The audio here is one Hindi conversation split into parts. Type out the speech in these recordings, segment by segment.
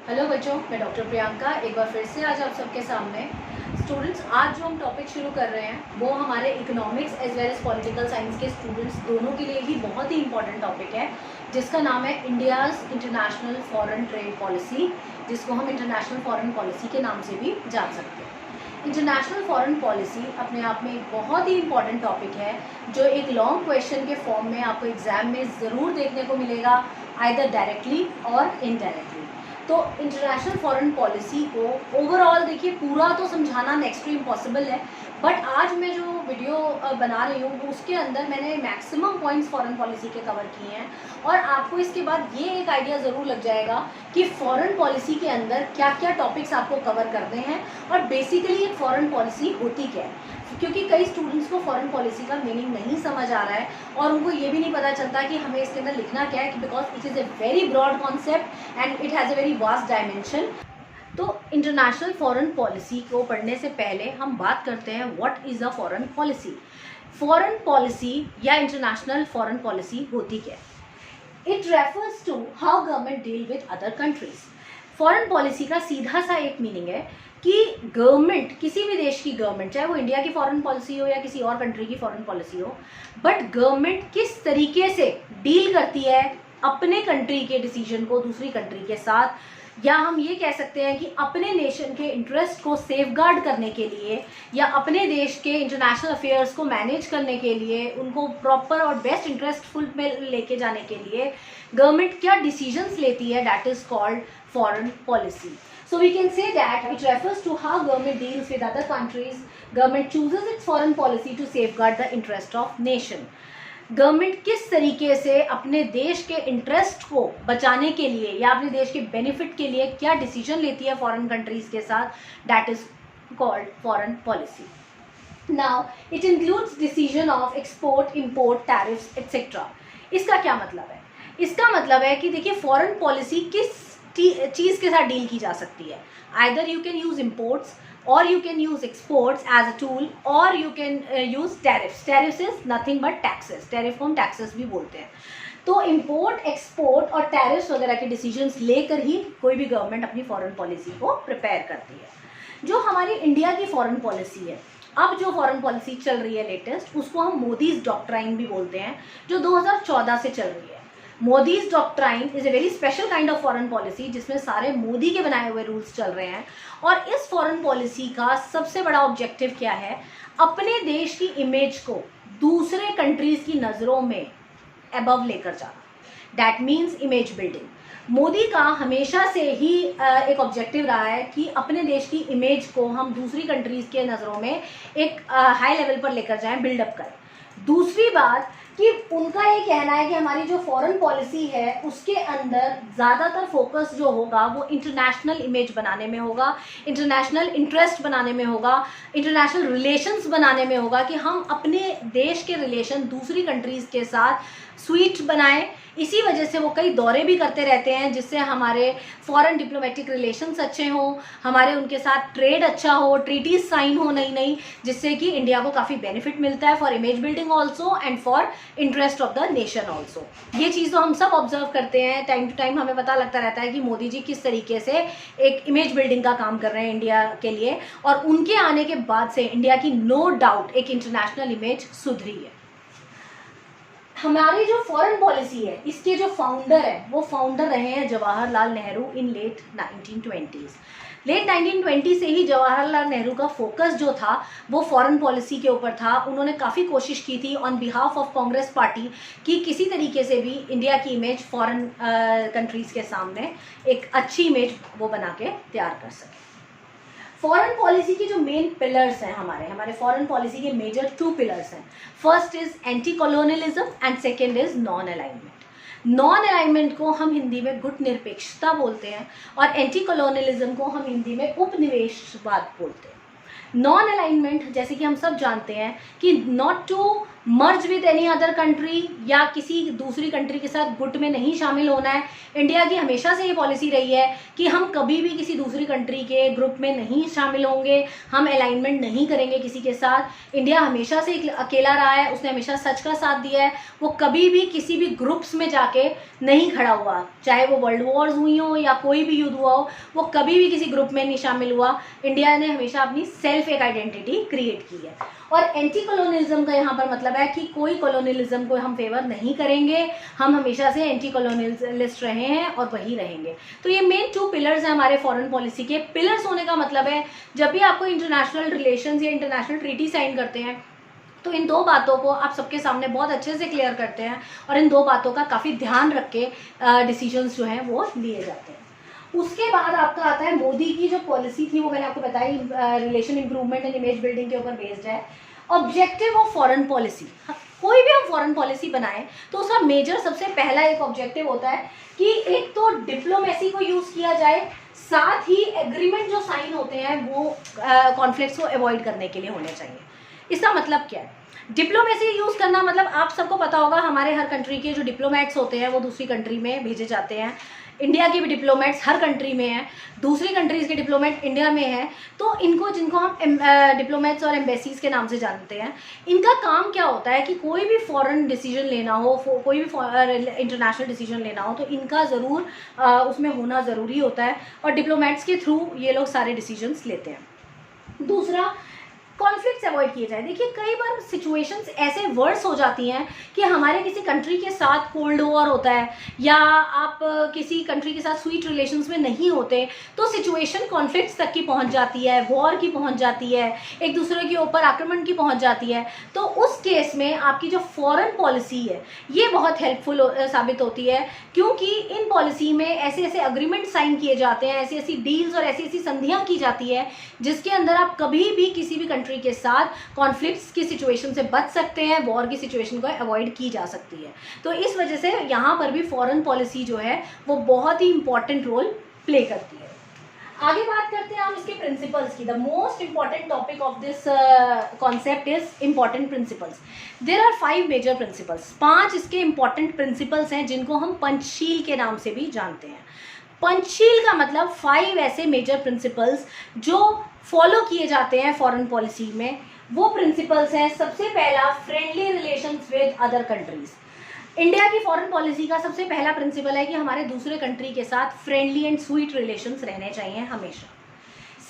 हेलो बच्चों, मैं डॉक्टर प्रियंका एक बार फिर से आज आप सबके सामने। स्टूडेंट्स, आज जो हम टॉपिक शुरू कर रहे हैं वो हमारे economics as well as political science के स्टूडेंट्स दोनों के लिए ही बहुत ही इंपॉर्टेंट टॉपिक है, जिसका नाम है India's international foreign trade policy, जिसको हम इंटरनेशनल फॉरेन पॉलिसी के नाम से भी जान सकते हैं। इंटरनेशनल फॉरेन पॉलिसी अपने आप में एक बहुत ही इंपॉर्टेंट टॉपिक है, जो एक लॉन्ग क्वेश्चन के फॉर्म में आपको एग्जाम में ज़रूर देखने को मिलेगा, आइदर डायरेक्टली और इनडायरेक्टली। तो इंटरनेशनल फॉरेन पॉलिसी को ओवरऑल देखिए, पूरा तो समझाना नेक्स्ट टू इम्पॉसिबल है, बट आज मैं जो वीडियो बना रही हूँ उसके अंदर मैंने मैक्सिमम पॉइंट्स फॉरेन पॉलिसी के कवर किए हैं, और आपको इसके बाद ये एक आइडिया ज़रूर लग जाएगा कि फॉरेन पॉलिसी के अंदर क्या क्या टॉपिक्स आपको कवर करने हैं और बेसिकली एक फॉरेन पॉलिसी होती क्या है। क्योंकि कई स्टूडेंट्स को फॉरेन पॉलिसी का मीनिंग नहीं समझ आ रहा है और उनको ये भी नहीं पता चलता कि हमें इसके अंदर लिखना क्या है, because it is a very broad concept and it has a very vast dimension. तो इंटरनेशनल फॉरेन पॉलिसी को पढ़ने से पहले हम बात करते हैं what is a foreign policy. Foreign policy या इंटरनेशनल फॉरेन पॉलिसी होती क्या है? It refers to how government deal with other countries. Foreign policy का सीधा सा एक मीनिंग है कि गवर्नमेंट, किसी भी देश की गवर्नमेंट, चाहे वो इंडिया की फॉरेन पॉलिसी हो या किसी और कंट्री की फॉरेन पॉलिसी हो, बट गवर्नमेंट किस तरीके से डील करती है अपने कंट्री के डिसीजन को दूसरी कंट्री के साथ, या हम ये कह सकते हैं कि अपने नेशन के इंटरेस्ट को सेफगार्ड करने के लिए या अपने देश के इंटरनेशनल अफेयर्स को मैनेज करने के लिए, उनको प्रॉपर और बेस्ट इंटरेस्टफुल में लेके जाने के लिए गवर्नमेंट क्या डिसीजंस लेती है, that is called foreign policy. So we can say that it refers to how government deals with other countries. Government chooses its foreign policy to safeguard the interest of nation. Government किस तरीके से अपने देश के इंटरेस्ट को बचाने के लिए या अपने देश के बेनिफिट के लिए क्या डिसीजन लेती है फॉरेन कंट्रीज के साथ, that is called foreign policy. Now it includes decision of export, import, tariffs etcetera. इसका क्या मतलब है? इसका मतलब है कि देखिए, फॉरेन पॉलिसी किस चीज़ के साथ डील की जा सकती है. Either you can use imports or you can use exports as a tool, or you can use tariffs. Tariffs is nothing but taxes. tariff को हम taxes भी बोलते हैं. तो import, export और tariffs वगैरह के decisions लेकर ही कोई भी गवर्नमेंट अपनी फॉरेन पॉलिसी को प्रिपेयर करती है. जो हमारी इंडिया की फॉरेन पॉलिसी है, अब जो फॉरेन पॉलिसी चल रही है लेटेस्ट, उसको हम मोदीज डॉक्ट्राइन भी बोलते हैं, जो 2014 से चल रही है. Modi's doctrine is a very special kind of foreign policy, जिसमें सारे मोदी के बनाए हुए रूल्स चल रहे हैं. और इस फॉरेन पॉलिसी का सबसे बड़ा ऑब्जेक्टिव क्या है? अपने देश की इमेज को दूसरे कंट्रीज की नज़रों में अबव लेकर जाना. That means image building. Modi का हमेशा से ही एक ऑब्जेक्टिव रहा है कि अपने देश की इमेज को हम दूसरी कंट्रीज के नज़रों में एक हाई लेवल पर लेकर जाएं, बिल्डअप करें. दूसरी बात कि उनका ये कहना है कि हमारी जो फॉरेन पॉलिसी है उसके अंदर ज़्यादातर फोकस जो होगा वो इंटरनेशनल इमेज बनाने में होगा, इंटरनेशनल इंटरेस्ट बनाने में होगा, इंटरनेशनल रिलेशंस बनाने में होगा, कि हम अपने देश के रिलेशन दूसरी कंट्रीज़ के साथ स्वीट बनाएं. इसी वजह से वो कई दौरे भी करते रहते हैं, जिससे हमारे फॉरेन डिप्लोमेटिक रिलेशंस अच्छे हों, हमारे उनके साथ ट्रेड अच्छा हो, ट्रीटीज साइन हो नई नई, जिससे कि इंडिया को काफ़ी बेनिफिट मिलता है for image building also and for interest of the nation also. ये चीज़ तो हम सब ऑब्जर्व करते हैं, टाइम टू टाइम हमें पता लगता रहता है कि मोदी जी किस तरीके से एक इमेज बिल्डिंग का काम कर रहे हैं इंडिया के लिए, और उनके आने के बाद से इंडिया की नो डाउट एक इंटरनेशनल इमेज सुधरी है. हमारी जो फॉरेन पॉलिसी है, इसके जो फाउंडर है वो फाउंडर रहे हैं जवाहरलाल नेहरू इन लेट 1920s. लेट 1920 से ही जवाहरलाल नेहरू का फोकस जो था वो फॉरेन पॉलिसी के ऊपर था. उन्होंने काफ़ी कोशिश की थी on behalf of Congress party कि किसी तरीके से भी इंडिया की इमेज फॉरेन कंट्रीज़ के सामने एक अच्छी इमेज वो बना के तैयार कर सके. फॉरेन पॉलिसी की जो मेन पिलर्स हैं, हमारे फॉरेन पॉलिसी के मेजर 2 पिलर्स हैं. First is anti colonialism and second is non alignment. Non alignment को हम हिंदी में गुट निरपेक्षता बोलते हैं, और एंटी कॉलोनियलिज्म को हम हिंदी में उपनिवेशवाद बोलते हैं. नॉन अलाइनमेंट, जैसे कि हम सब जानते हैं कि not to merge with any other country या किसी दूसरी कंट्री के साथ गुट में नहीं शामिल होना है। इंडिया की हमेशा से ये पॉलिसी रही है कि हम कभी भी किसी दूसरी कंट्री के ग्रुप में नहीं शामिल होंगे, हम अलाइनमेंट नहीं करेंगे किसी के साथ। इंडिया हमेशा से अकेला रहा है, उसने हमेशा सच का साथ दिया है, वो कभी भी किसी भी ग्रुप्स में जाके नहीं खड़ा हुआ, चाहे वो वर्ल्ड वॉर्स हुई हो या कोई भी युद्ध हुआ हो, वो कभी भी किसी ग्रुप में नहीं शामिल हुआ। इंडिया ने हमेशा अपनी सेल्फ एक आइडेंटिटी क्रिएट की है। और एंटी कॉलोनियलिज्म का यहाँ पर मतलब है कि कोई कॉलोनियलिज्म को हम फेवर नहीं करेंगे, हम हमेशा से एंटी कॉलोनियलिस्ट रहे हैं और वही रहेंगे। तो ये मेन 2 पिलर्स हैं हमारे फॉरेन पॉलिसी के। पिलर्स होने का मतलब है जब भी आपको इंटरनेशनल रिलेशंस या इंटरनेशनल ट्रीटी साइन करते हैं तो इन 2 बातों को आप सबके सामने बहुत अच्छे से क्लियर करते हैं और इन 2 बातों का काफ़ी ध्यान रख के डिसीजंस जो हैं वो लिए जाते हैं। उसके बाद आपका आता है मोदी की जो पॉलिसी थी, वो मैंने आपको बताई, relation improvement and image building के ऊपर बेस्ड है। ऑब्जेक्टिव ऑफ फॉरेन पॉलिसी, कोई भी हम फॉरेन पॉलिसी बनाएं तो उसका मेजर सबसे पहला एक ऑब्जेक्टिव होता है कि एक तो डिप्लोमेसी को यूज़ किया जाए, साथ ही एग्रीमेंट जो साइन होते हैं वो कॉन्फ्लिक्ट्स को अवॉइड करने के लिए होने चाहिए। इसका मतलब क्या है? डिप्लोमेसी यूज़ करना मतलब आप सबको पता होगा, हमारे हर कंट्री के जो डिप्लोमेट्स होते हैं वो दूसरी कंट्री में भेजे जाते हैं। इंडिया के भी डिप्लोमेट्स हर कंट्री में हैं, दूसरी कंट्रीज़ के डिप्लोमेट इंडिया में हैं। तो इनको, जिनको हम डिप्लोमेट्स और एम्बेसीज के नाम से जानते हैं, इनका काम क्या होता है कि कोई भी फॉरेन डिसीजन लेना हो, कोई भी इंटरनेशनल डिसीजन लेना हो तो इनका ज़रूर उसमें होना ज़रूरी होता है और डिप्लोमेट्स के थ्रू ये लोग सारे डिसीजंस लेते हैं। दूसरा, कॉन्फ्लिक्ट्स अवॉइड किए जाए। देखिए कई बार सिचुएशंस ऐसे वर्स हो जाती हैं कि हमारे किसी कंट्री के साथ कोल्ड वॉर होता है या आप किसी कंट्री के साथ स्वीट रिलेशंस में नहीं होते, तो सिचुएशन कॉन्फ्लिक्ट्स तक की पहुंच जाती है, वॉर की पहुंच जाती है, एक दूसरे के ऊपर आक्रमण की पहुंच जाती है। तो उस केस में आपकी जो फॉरेन पॉलिसी है ये बहुत हेल्पफुल साबित होती है, क्योंकि इन पॉलिसी में ऐसे ऐसे अग्रीमेंट साइन किए जाते हैं, ऐसी ऐसी डील्स और ऐसी ऐसी संधियाँ की जाती है जिसके अंदर आप कभी भी किसी भी कंट्री के साथ कॉन्फ्लिक्ट्स की सिचुएशन से बच सकते हैं, वॉर की सिचुएशन को अवॉइड की जा सकती है। तो इस वजह से यहाँ पर भी फॉरेन पॉलिसी जो है वो बहुत ही इंपॉर्टेंट रोल प्ले करती है। आगे बात करते हैं हम इसके प्रिंसिपल्स की। The most important topic of this concept is important principles. There are 5 major principles. 5 इसके इंपॉर्टेंट प्रिंसिपल्स हैं जिनको हम पंचशील के नाम से भी जानते हैं। पंचशील का मतलब 5 ऐसे मेजर प्रिंसिपल्स जो फॉलो किए जाते हैं फॉरेन पॉलिसी में। वो प्रिंसिपल्स हैं, सबसे पहला friendly relations with other countries. India की फॉरेन पॉलिसी का सबसे पहला प्रिंसिपल है कि हमारे दूसरे कंट्री के साथ फ्रेंडली एंड स्वीट रिलेशंस रहने चाहिए हमेशा।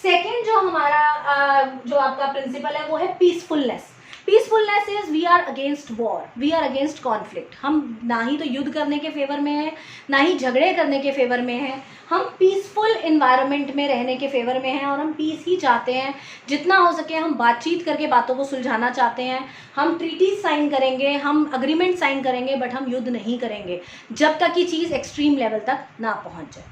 सेकेंड जो हमारा जो आपका प्रिंसिपल है वो है peacefulness. Peacefulness is we are against war, we are against conflict. हम ना ही तो युद्ध करने के फेवर में हैं, ना ही झगड़े करने के फेवर में हैं। हम पीसफुल इन्वायरमेंट में रहने के फेवर में हैं और हम पीस ही चाहते हैं। जितना हो सके हम बातचीत करके बातों को सुलझाना चाहते हैं। हम ट्रीटीज साइन करेंगे, हम अग्रीमेंट साइन करेंगे, बट हम युद्ध नहीं करेंगे जब तक कि चीज़ एक्सट्रीम लेवल तक ना पहुंच जाए।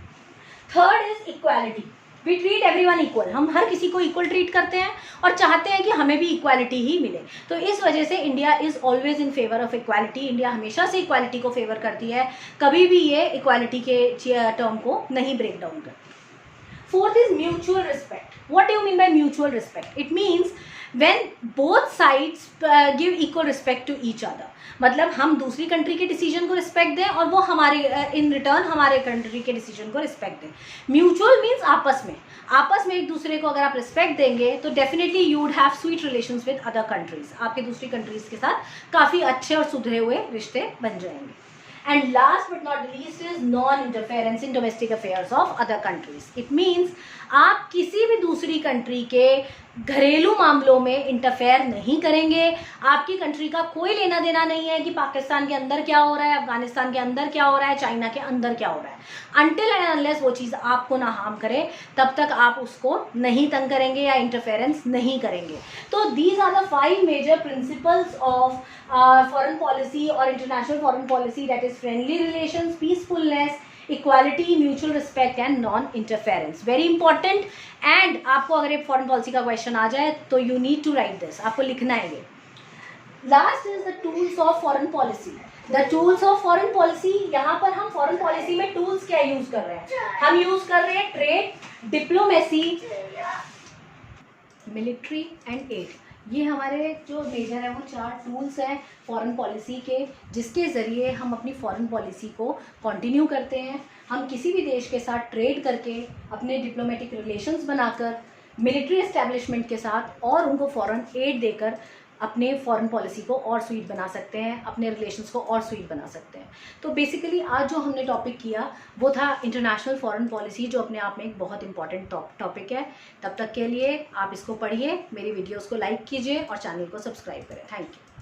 Third is equality. We treat everyone equal. हम हर किसी को इक्वल ट्रीट करते हैं और चाहते हैं कि हमें भी इक्वालिटी ही मिले। तो इस वजह से India is always in favour of equality. India हमेशा से इक्वालिटी को फेवर करती है, कभी भी ये इक्वालिटी के टर्म को नहीं ब्रेक डाउन करती। Fourth is mutual respect. What do you mean by mutual respect? It means when both sides give equal respect to each other। मतलब हम दूसरी कंट्री के डिसीजन को रिस्पेक्ट दें और वो हमारे इन रिटर्न हमारे कंट्री के डिसीजन को रिस्पेक्ट दें। म्यूचुअल मीन्स आपस में एक दूसरे को अगर आप रिस्पेक्ट देंगे तो definitely you would have sweet relations with other countries. आपके दूसरी कंट्रीज के साथ काफ़ी अच्छे और सुधरे हुए रिश्ते बन जाएंगे। And last but not least is non-interference in domestic affairs of other countries. It means आप किसी भी दूसरी कंट्री के घरेलू मामलों में इंटरफेयर नहीं करेंगे। आपकी कंट्री का कोई लेना देना नहीं है कि पाकिस्तान के अंदर क्या हो रहा है, अफगानिस्तान के अंदर क्या हो रहा है, चाइना के अंदर क्या हो रहा है। अनटिल एंड अनलेस वो चीज़ आपको ना हार्म करे तब तक आप उसको नहीं तंग करेंगे या इंटरफेरेंस नहीं करेंगे। तो these are the 5 major principles of foreign policy और international foreign policy, that is friendly relations, peacefulness, equality, mutual respect and non interference. Very important. And आपको अगर एक फॉरेन पॉलिसी का क्वेश्चन आ जाए तो you need to write this, आपको लिखना है ये। Last is the tools of foreign policy. The tools of foreign policy, यहाँ पर हम फॉरेन पॉलिसी में टूल्स क्या यूज कर रहे हैं? हम यूज कर रहे हैं trade, diplomacy, military and aid. ये हमारे जो मेजर है वो 4 टूल्स हैं फॉरेन पॉलिसी के, जिसके ज़रिए हम अपनी फॉरेन पॉलिसी को कंटिन्यू करते हैं। हम किसी भी देश के साथ ट्रेड करके, अपने डिप्लोमेटिक रिलेशंस बनाकर, मिलिट्री एस्टेब्लिशमेंट के साथ और उनको फॉरेन एड देकर अपने फॉरेन पॉलिसी को और स्वीट बना सकते हैं, अपने रिलेशंस को और स्वीट बना सकते हैं। तो बेसिकली आज जो हमने टॉपिक किया वो था इंटरनेशनल फॉरेन पॉलिसी, जो अपने आप में एक बहुत इंपॉर्टेंट टॉपिक है। तब तक के लिए आप इसको पढ़िए, मेरी वीडियोस को लाइक कीजिए और चैनल को सब्सक्राइब करें। Thank you.